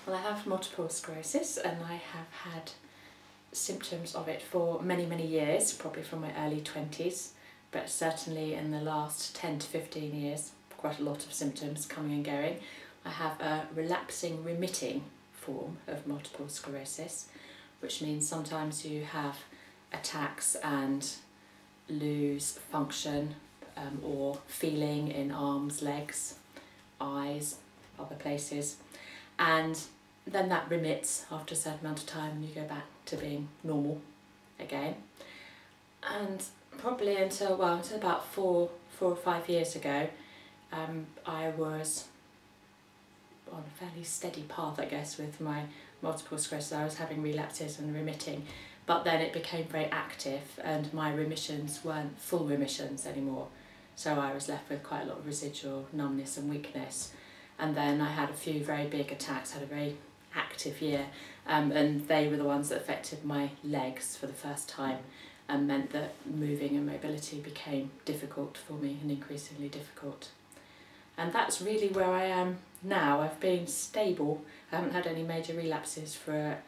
Well, I have multiple sclerosis and I have had symptoms of it for many, many years, probably from my early 20s, but certainly in the last 10 to 15 years, quite a lot of symptoms coming and going. I have a relapsing remitting form of multiple sclerosis, which means sometimes you have attacks and lose function or feeling in arms, legs, eyes, other places, and then that remits after a certain amount of time and you go back to being normal again. And probably until about four or 5 years ago, I was on a fairly steady path, I guess, with my multiple sclerosis. I was having relapses and remitting, but then it became very active and my remissions weren't full remissions anymore. So I was left with quite a lot of residual numbness and weakness. And then I had a few very big attacks, had a very active year, and they were the ones that affected my legs for the first time and meant that moving and mobility became difficult for me and increasingly difficult. And that's really where I am now. I've been stable. I haven't had any major relapses for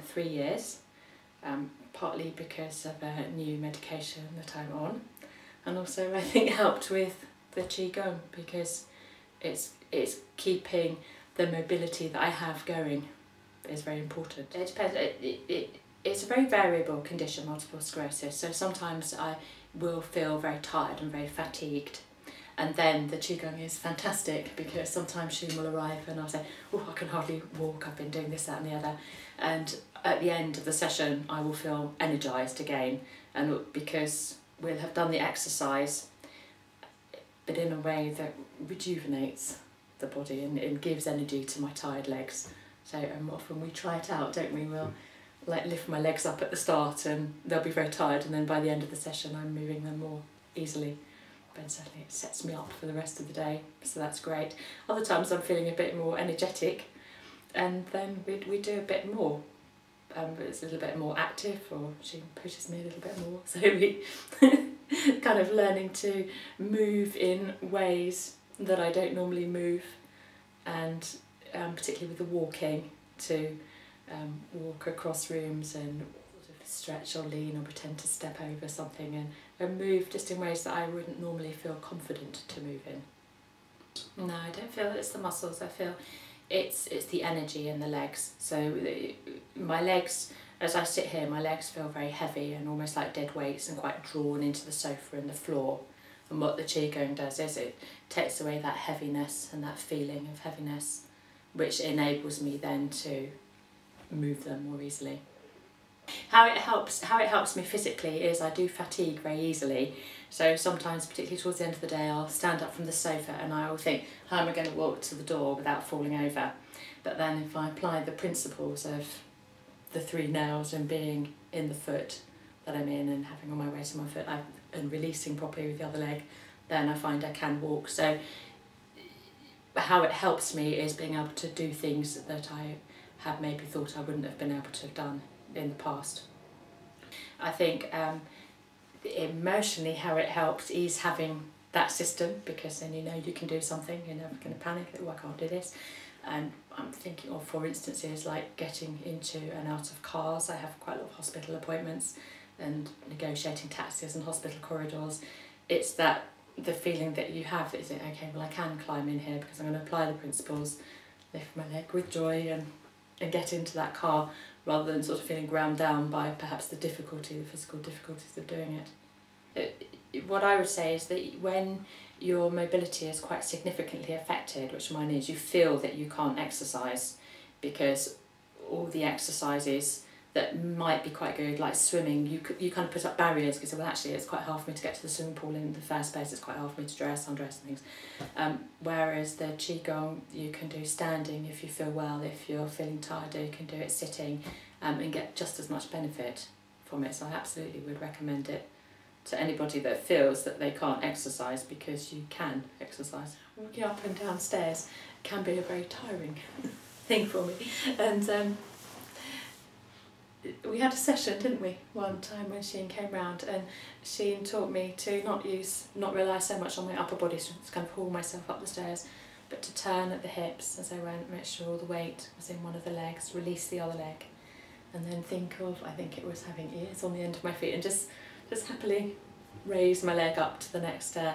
3 years, partly because of a new medication that I'm on, and also I think helped with the Qigong because it's keeping the mobility that I have going is very important. It depends. It's a very variable condition, multiple sclerosis, so sometimes I will feel very tired and very fatigued, and then the Qigong is fantastic because sometimes Shun will arrive and I'll say, oh, I can hardly walk, I've been doing this, that and the other, and at the end of the session I will feel energised again, and because we'll have done the exercise but in a way that rejuvenates the body and gives energy to my tired legs. So often we try it out, don't we? We'll like lift my legs up at the start and they'll be very tired, and then by the end of the session I'm moving them more easily. But certainly it sets me up for the rest of the day, so that's great. Other times I'm feeling a bit more energetic and then we do a bit more. It's a little bit more active, or she pushes me a little bit more, so we kind of learning to move in ways that I don't normally move, and particularly with the walking, to walk across rooms and sort of stretch or lean or pretend to step over something and move just in ways that I wouldn't normally feel confident to move in. No, I don't feel it's the muscles, I feel it's the energy in the legs. So my legs, as I sit here, my legs feel very heavy and almost like dead weights and quite drawn into the sofa and the floor. And what the Qigong does is it takes away that heaviness and that feeling of heaviness, which enables me then to move them more easily. How it helps me physically is I do fatigue very easily. So sometimes, particularly towards the end of the day, I'll stand up from the sofa and I will think, how am I going to walk to the door without falling over? But then if I apply the principles of the 3 nails and being in the foot that I'm in and having all my weight on my foot and releasing properly with the other leg, then I find I can walk. So how it helps me is being able to do things that I have maybe thought I wouldn't have been able to have done in the past. I think emotionally how it helps is having that system, because then you know you can do something, you're never going to panic, oh I can't do this. And I'm thinking of, for instances, like getting into and out of cars. I have quite a lot of hospital appointments and negotiating taxis and hospital corridors. It's that the feeling that you have, is it okay, well I can climb in here because I'm going to apply the principles, lift my leg with joy and get into that car, rather than sort of feeling ground down by perhaps the physical difficulties of doing it. What I would say is that when your mobility is quite significantly affected, which mine is, you feel that you can't exercise because all the exercises that might be quite good, like swimming, you kind of put up barriers because, well, actually it's quite hard for me to get to the swimming pool in the first place, it's quite hard for me to dress, undress and things. Whereas the Qigong you can do standing if you feel well, if you're feeling tired you can do it sitting, and get just as much benefit from it. So I absolutely would recommend it to anybody that feels that they can't exercise, because you can exercise. Walking up and down stairs can be a very tiring thing for me, and we had a session, didn't we, one time when Sheen came round, and Sheen taught me to not rely so much on my upper body strength, to kind of haul myself up the stairs, but to turn at the hips as I went, make sure all the weight was in one of the legs, release the other leg, and then think of, I think it was having ears on the end of my feet, and just happily raise my leg up to the next stair,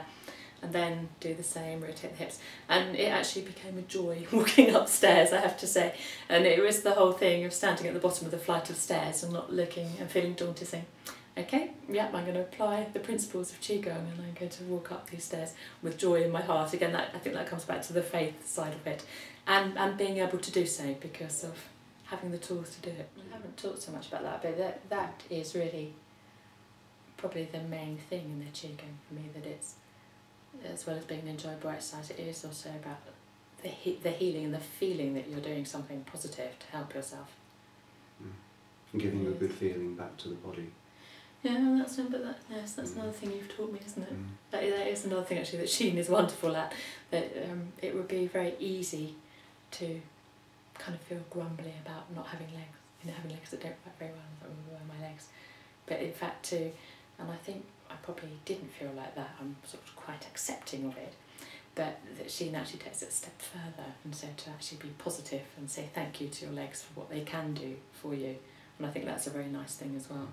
and then do the same, rotate the hips. And it actually became a joy walking upstairs, I have to say. And it was the whole thing of standing at the bottom of the flight of stairs and not looking and feeling daunted, saying, okay, yep, I'm going to apply the principles of Qigong and I'm going to walk up these stairs with joy in my heart. Again, I think that comes back to the faith side of it, and being able to do so because of having the tools to do it. I haven't talked so much about that, but that is really probably the main thing in the Qigong for me, that it's, as well as being an enjoyable exercise, it is also about the healing and the feeling that you're doing something positive to help yourself. And giving you a good feeling back to the body. Yeah, that's another thing you've taught me, isn't it? That is another thing actually that Cheyne is wonderful at, that it would be very easy to kind of feel grumbly about not having legs, having legs that don't work very well, that will wear my legs. But in fact and I think I probably didn't feel like that, I'm sort of quite accepting of it, but that Cheyne actually takes it a step further, and so to actually be positive and say thank you to your legs for what they can do for you, and I think that's a very nice thing as well.